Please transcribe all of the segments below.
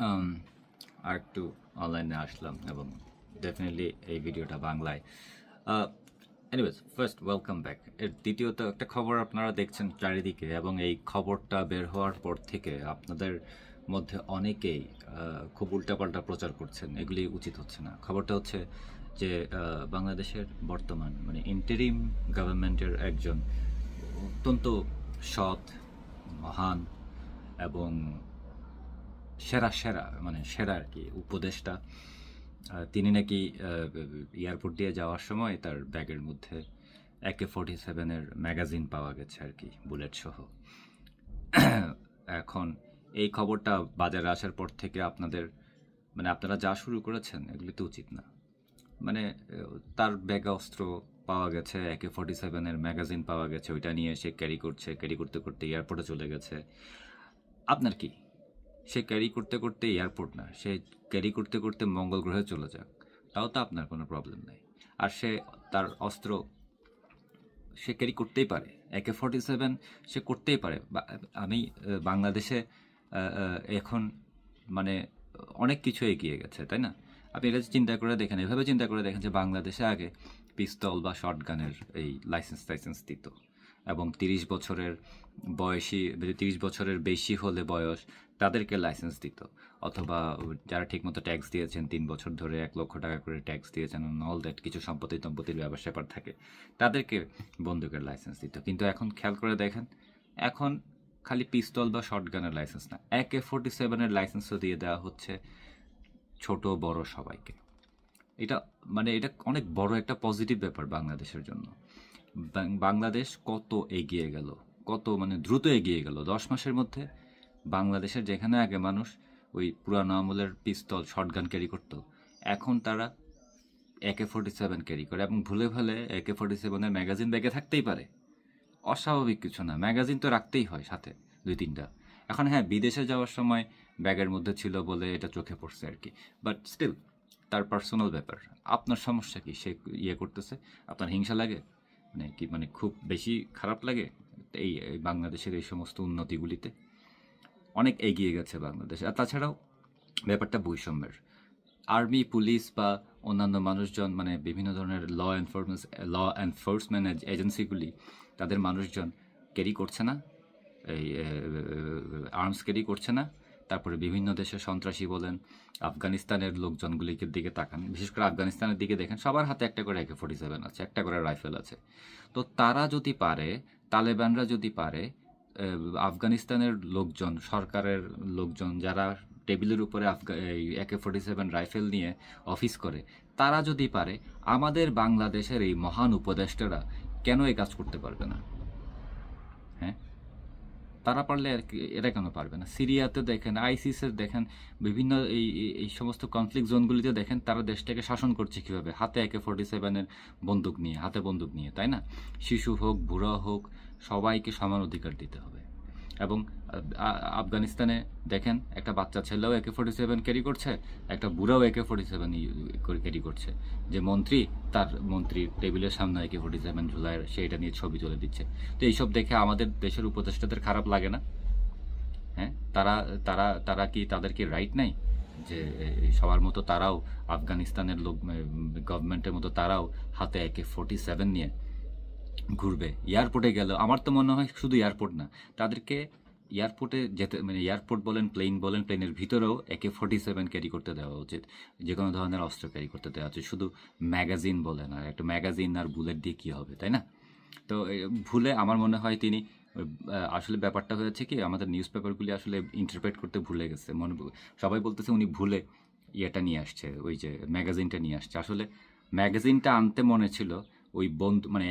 um, আর একটু অনলাইনে আসলাম এবং ডেফিনেটলি এই ভিডিওটা বাংলায়। Anyways, first welcome back. এর দ্বিতীয়ত একটা খবর আপনারা দেখছেন চারিদিকে, এবং এই খবরটা বের হওয়ার পর থেকে আপনাদের মধ্যে অনেকেই খুব উল্টাপাল্টা প্রচার করছেন। এগুলি উচিত হচ্ছে না। খবরটা হচ্ছে যে বাংলাদেশের বর্তমান মানে ইন্টারিম গভর্নমেন্টের একজন অত্যন্ত সৎ, মহান এবং সেরা আর কি উপদেষ্টা, তিনি নাকি এয়ারপোর্ট দিয়ে যাওয়ার সময় তার ব্যাগের মধ্যে AK-47-এর ম্যাগাজিন পাওয়া গেছে আর কি, বুলেট সহ। এখন এই খবরটা বাজারে আসার পর থেকে আপনারা যা শুরু করেছেন এগুলি তো উচিত না। তার ব্যাগে অস্ত্র পাওয়া গেছে, AK-47-এর ম্যাগাজিন পাওয়া গেছে, ওইটা নিয়ে সে ক্যারি করতে করতে এয়ারপোর্টে চলে গেছে। আপনার কি? সে ক্যারি করতে করতে এয়ারপোর্ট না, সে ক্যারি করতে করতে মঙ্গল গ্রহে চলে যাক, তাও তো আপনার কোনো প্রবলেম নেই। আর সে তার অস্ত্র সে ক্যারি করতেই পারে, AK-47 সে করতেই পারে। আমি বাংলাদেশে এখন অনেক কিছু এগিয়ে গেছে, তাই না? আপনি এটা চিন্তা করে দেখেন, এভাবে চিন্তা করে দেখেন যে বাংলাদেশে আগে পিস্তল বা শর্টগানের এই লাইসেন্স দিত, এবং 30 বছরের বেশি হলে বয়স তাদেরকে লাইসেন্স দিত, অথবা যারা ঠিকমতো ট্যাক্স দিয়েছেন 3 বছর ধরে 1 লক্ষ টাকা করে ট্যাক্স দিয়েছেন, অল দ্যাট, কিছু সম্পত্তির ব্যাপার থাকে, তাদেরকে বন্দুকের লাইসেন্স দিত। কিন্তু এখন খেয়াল করে দেখেন, এখন খালি পিস্তল বা শর্টগানের লাইসেন্স না, AK-47-এর লাইসেন্সও দিয়ে দেওয়া হচ্ছে ছোট বড় সবাইকে। এটা অনেক বড় একটা পজিটিভ ব্যাপার বাংলাদেশের জন্য। বাংলাদেশ কত এগিয়ে গেল, কত দ্রুত এগিয়ে গেল 10 মাসের মধ্যে। বাংলাদেশের যেখানে আগে মানুষ ওই পুরানো আমলের পিস্তল শর্টগান ক্যারি করতো, এখন তারা AK-47 ক্যারি করে, এবং ভুলে AK-47-এর ম্যাগাজিন ব্যাগে থাকতেই পারে। অস্বাভাবিক কিছু না, ম্যাগাজিন তো রাখতেই হয় সাথে 2-3টা। এখন হ্যাঁ, বিদেশে যাওয়ার সময় ব্যাগের মধ্যে ছিল বলে এটা চোখে পড়ছে আর কি, বাট স্টিল তার পার্সোনাল ব্যাপার। আপনার সমস্যা কি? সে করতেছে, আপনার হিংসা লাগে? খুব বেশি খারাপ লাগে এই বাংলাদেশের এই সমস্ত উন্নতিগুলিতে? অনেক এগিয়ে গেছে বাংলাদেশ। আর তাছাড়াও ব্যাপারটা বৈষম্যের। আর্মি, পুলিশ বা অন্যান্য মানুষজন, বিভিন্ন ধরনের ল এনফোর্সমেন্ট এজেন্সিগুলি, তাদের মানুষজন ক্যারি করছে না, এই আর্মস ক্যারি করছে না। তারপরে বিভিন্ন দেশের সন্ত্রাসী বলেন, আফগানিস্তানের লোকজনগুলিকে দিকে তাকান, বিশেষ করে আফগানিস্তানের দিকে দেখেন, সবার হাতে একটা করে AK-47 আছে, একটা করে রাইফেল আছে। তো তারা যদি পারে, তালেবানরা যদি পারে, আফগানিস্তানের লোকজন, সরকারের লোকজন যারা টেবিলের উপরে AK-47 রাইফেল নিয়ে অফিস করে, তারা যদি পারে, আমাদের বাংলাদেশের এই মহান উপদেষ্টারা কেন এই কাজ করতে পারবে না? হ্যাঁ, তারা পারলে এরা কেন পারবে না? সিরিয়াতে দেখেন, আইসিসের দেখেন, বিভিন্ন এই সমস্ত কনফ্লিক্ট জোনগুলিতে দেখেন, তারা দেশটাকে শাসন করছে কীভাবে? হাতে AK-47-এর বন্দুক নিয়ে, তাই না? শিশু হোক, বুড়া হোক, সবাইকে সমান অধিকার দিতে হবে। এবং আফগানিস্তানে দেখেন, একটা বাচ্চা ছেলেও AK-47 ক্যারি করছে, একটা বুড়াও AK-47 ক্যারি করছে। যে মন্ত্রীর টেবিলের সামনে AK-47 ঝুলায়, সেইটা নিয়ে ছবি তুলে দিচ্ছে। তো এইসব দেখে আমাদের দেশের উপদেষ্টাদের খারাপ লাগে না? হ্যাঁ, তারা কি, তাদের কি রাইট নাই যে সবার মতো তারাও, আফগানিস্তানের গভর্নমেন্টের মতো তারাও হাতে AK-47 নিয়ে ঘুরবে? এয়ারপোর্টে গেল, আমার তো মনে হয় শুধু এয়ারপোর্ট না, তাদেরকে এয়ারপোর্টে যেতে, এয়ারপোর্ট বলেন, প্লেনের ভিতরেও AK-47 ক্যারি করতে দেওয়া উচিত, যে কোনো ধরনের অস্ত্র ক্যারি করতে দেওয়া উচিত। শুধু ম্যাগাজিন বলেন, আর একটা ম্যাগাজিন আর বুলেট দিয়ে কী হবে, তাই না? তো ভুলে আমার মনে হয় তিনি আসলে ব্যাপারটা হয়েছে কি, আমাদের নিউজ পেপারগুলি আসলে ইন্টারপ্রেট করতে ভুলে গেছে। সবাই বলতেছে উনি ভুলে ইয়েটা নিয়ে আসছে, ওই যে ম্যাগাজিনটা নিয়ে আসছে। আসলে ম্যাগাজিনটা আনতে মনে ছিল, ওই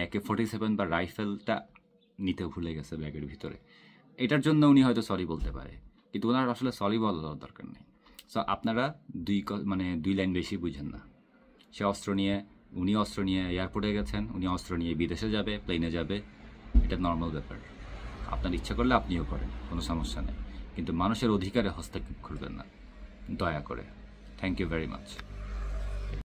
AK-47 বা রাইফেলটা নিতে ভুলে গেছে ব্যাগের ভিতরে। এটার জন্য উনি হয়তো সরি বলতে পারে, কিন্তু ওনার আসলে সরি বলার দরকার নেই। সো আপনারা দুই লাইন বেশি বুঝেন না। উনি অস্ত্র নিয়ে এয়ারপোর্টে গেছেন, উনি অস্ত্র নিয়ে বিদেশে যাবে, প্লেনে যাবে, এটা নর্মাল ব্যাপার। আপনার ইচ্ছা করলে আপনিও করেন, কোনো সমস্যা নেই, কিন্তু মানুষের অধিকারে হস্তক্ষেপ করবেন না, দয়া করে। Thank you very much.